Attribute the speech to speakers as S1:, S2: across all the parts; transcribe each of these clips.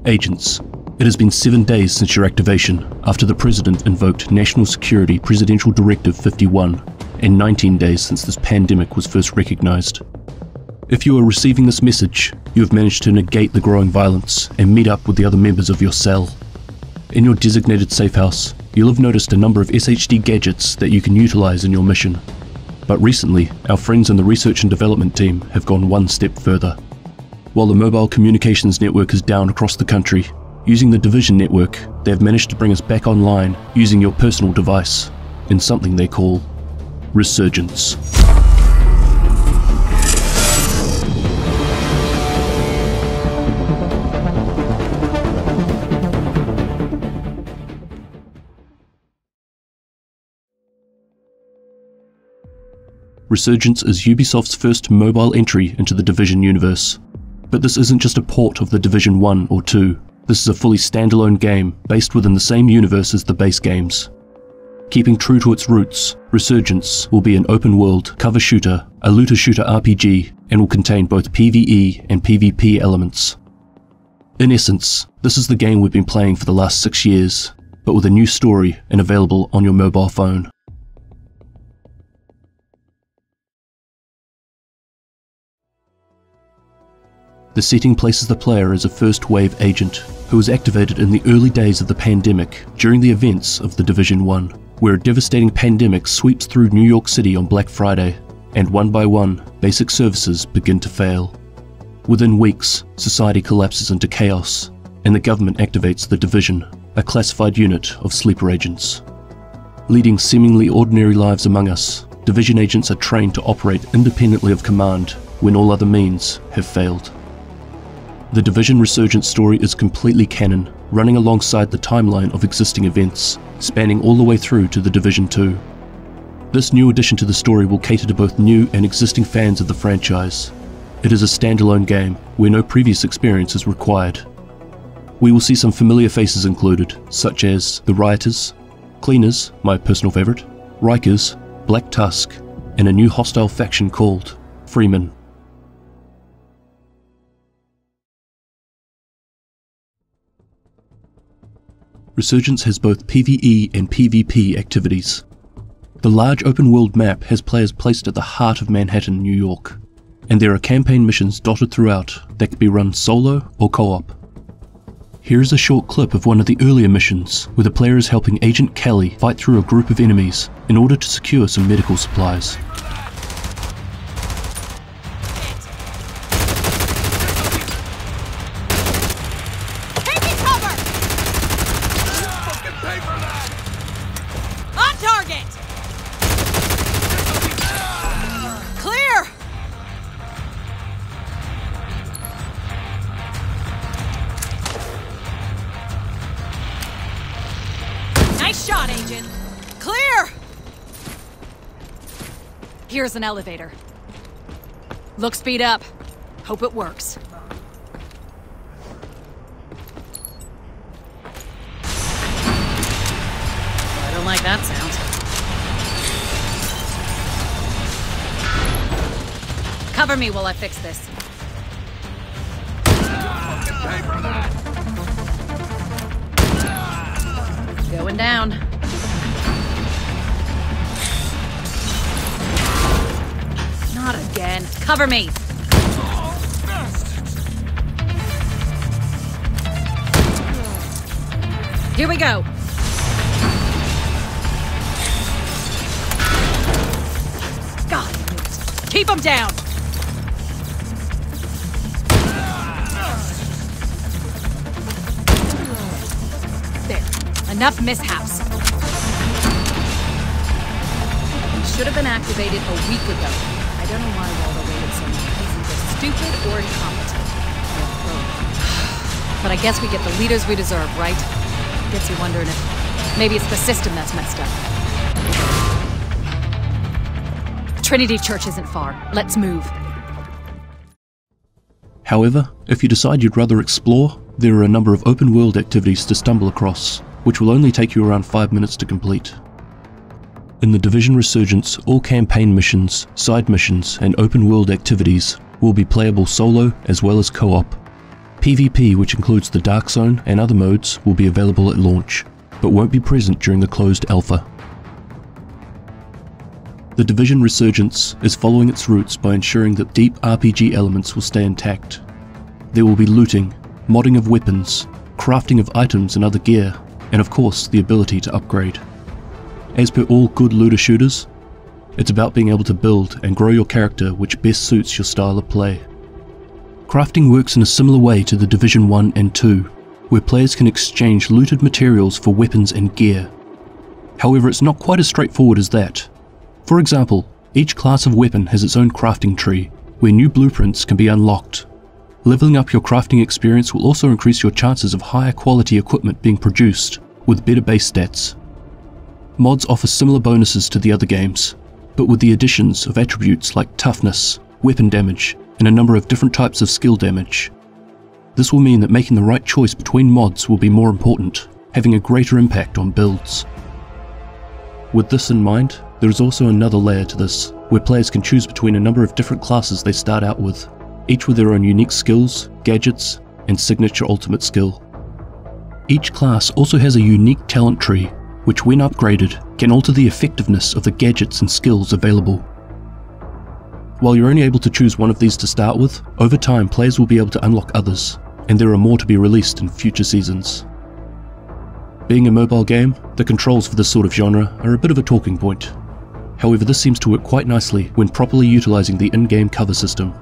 S1: Agents, it has been 7 days since your activation after the President invoked National Security Presidential Directive 51, and 19 days since this pandemic was first recognized. If you are receiving this message, you have managed to negate the growing violence and meet up with the other members of your cell. In your designated safe house, you'll have noticed a number of SHD gadgets that you can utilize in your mission. But recently, our friends in the research and development team have gone one step further. While the mobile communications network is down across the country, using the Division network, they have managed to bring us back online using your personal device in something they call Resurgence. Resurgence is Ubisoft's first mobile entry into the Division universe. But this isn't just a port of the Division 1 or 2, this is a fully standalone game based within the same universe as the base games. Keeping true to its roots, Resurgence will be an open-world cover shooter, a looter-shooter RPG, and will contain both PvE and PvP elements. In essence, this is the game we've been playing for the last 6 years, but with a new story and available on your mobile phone. The setting places the player as a first-wave agent who was activated in the early days of the pandemic during the events of the Division 1, where a devastating pandemic sweeps through New York City on Black Friday, and one by one, basic services begin to fail. Within weeks, society collapses into chaos, and the government activates the Division, a classified unit of sleeper agents. Leading seemingly ordinary lives among us, Division agents are trained to operate independently of command when all other means have failed. The Division Resurgence story is completely canon, running alongside the timeline of existing events, spanning all the way through to the Division 2. This new addition to the story will cater to both new and existing fans of the franchise. It is a standalone game, where no previous experience is required. We will see some familiar faces included, such as the Rioters, Cleaners, my personal favourite, Rikers, Black Tusk, and a new hostile faction called Freemen. Resurgence has both PvE and PvP activities. The large open-world map has players placed at the heart of Manhattan, New York, and there are campaign missions dotted throughout that can be run solo or co-op. Here is a short clip of one of the earlier missions, where the player is helping Agent Kelly fight through a group of enemies in order to secure some medical supplies.
S2: Nice shot, Agent! Clear! Here's an elevator. Look speed up. Hope it works. I don't like that sound. Cover me while I fix this. Going down. Not again. Cover me. Here we go. God, keep them down. Enough mishaps. Should have been activated a week ago. I don't know why Waldo waited so long. He's either stupid or incompetent. But I guess we get the leaders we deserve, right? Gets you wondering if maybe it's the system that's messed up. Trinity Church isn't far. Let's move.
S1: However, if you decide you'd rather explore, there are a number of open-world activities to stumble across, which will only take you around 5 minutes to complete. In the Division Resurgence, all campaign missions, side missions, and open-world activities will be playable solo as well as co-op. PvP, which includes the Darkzone and other modes, will be available at launch, but won't be present during the closed alpha. The Division Resurgence is following its roots by ensuring that deep RPG elements will stay intact. There will be looting, modding of weapons, crafting of items and other gear, and of course the ability to upgrade. As per all good looter shooters, it's about being able to build and grow your character which best suits your style of play. Crafting works in a similar way to the Division 1 and 2, where players can exchange looted materials for weapons and gear. However, it's not quite as straightforward as that. For example, each class of weapon has its own crafting tree, where new blueprints can be unlocked. Leveling up your crafting experience will also increase your chances of higher quality equipment being produced, with better base stats. Mods offer similar bonuses to the other games, but with the additions of attributes like toughness, weapon damage, and a number of different types of skill damage. This will mean that making the right choice between mods will be more important, having a greater impact on builds. With this in mind, there is also another layer to this, where players can choose between a number of different classes they start out with, each with their own unique skills, gadgets, and signature ultimate skill. Each class also has a unique talent tree, which when upgraded can alter the effectiveness of the gadgets and skills available. While you're only able to choose one of these to start with, over time players will be able to unlock others, and there are more to be released in future seasons. Being a mobile game, the controls for this sort of genre are a bit of a talking point. However, this seems to work quite nicely when properly utilising the in-game cover system.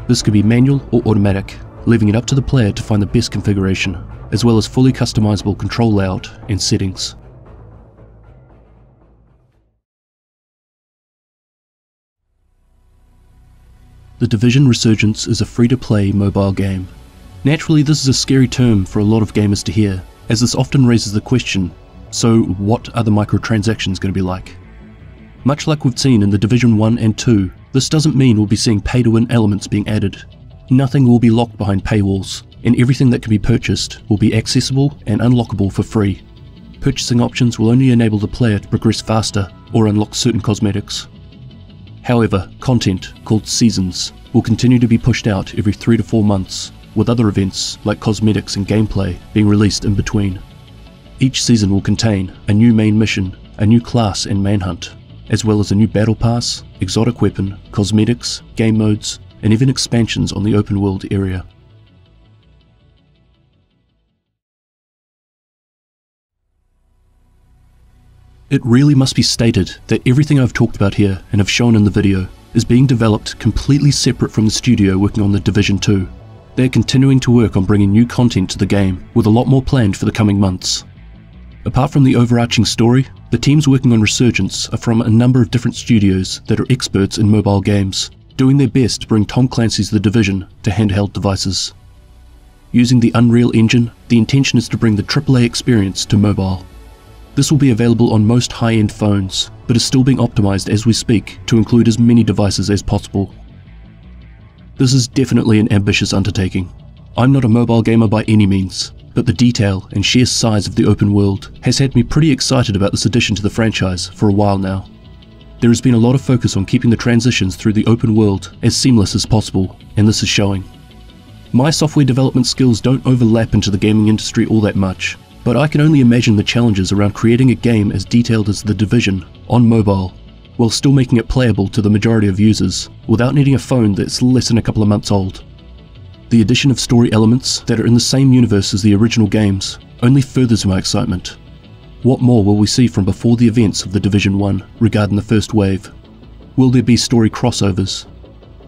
S1: This could be manual or automatic, leaving it up to the player to find the best configuration, as well as fully customisable control layout and settings. The Division Resurgence is a free-to-play mobile game. Naturally, this is a scary term for a lot of gamers to hear, as this often raises the question, so what are the microtransactions going to be like? Much like we've seen in the Division 1 and 2, this doesn't mean we'll be seeing pay-to-win elements being added. Nothing will be locked behind paywalls, and everything that can be purchased will be accessible and unlockable for free. Purchasing options will only enable the player to progress faster or unlock certain cosmetics. However, content, called seasons, will continue to be pushed out every 3 to 4 months, with other events like cosmetics and gameplay being released in between. Each season will contain a new main mission, a new class and manhunt, as well as a new battle pass, exotic weapon, cosmetics, game modes, and even expansions on the open world area. It really must be stated that everything I've talked about here and have shown in the video is being developed completely separate from the studio working on the Division 2. They are continuing to work on bringing new content to the game, with a lot more planned for the coming months. Apart from the overarching story, the teams working on Resurgence are from a number of different studios that are experts in mobile games, doing their best to bring Tom Clancy's The Division to handheld devices. Using the Unreal Engine, the intention is to bring the AAA experience to mobile. This will be available on most high-end phones, but is still being optimized as we speak to include as many devices as possible. This is definitely an ambitious undertaking. I'm not a mobile gamer by any means, but the detail and sheer size of the open world has had me pretty excited about this addition to the franchise for a while now. There has been a lot of focus on keeping the transitions through the open world as seamless as possible, and this is showing. My software development skills don't overlap into the gaming industry all that much, but I can only imagine the challenges around creating a game as detailed as The Division on mobile, while still making it playable to the majority of users, without needing a phone that's less than a couple of months old. The addition of story elements that are in the same universe as the original games only furthers my excitement. What more will we see from before the events of The Division 1 regarding the first wave? Will there be story crossovers?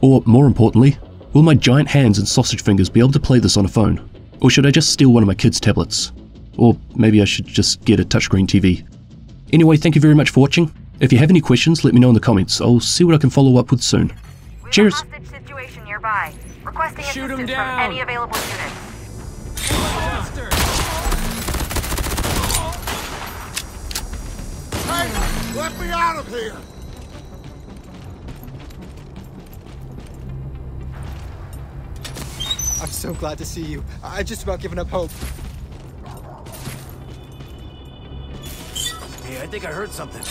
S1: Or, more importantly, will my giant hands and sausage fingers be able to play this on a phone? Or should I just steal one of my kids' tablets? Or maybe I should just get a touchscreen TV. Anyway, thank you very much for watching. If you have any questions, let me know in the comments. I'll see what I can follow up with soon. Cheers!
S3: We have a hostage situation nearby. Requesting assistance from any available units.
S4: Hey, let me out of here!
S5: I'm so glad to see you. I just about given up hope.
S6: Hey, I think I heard something.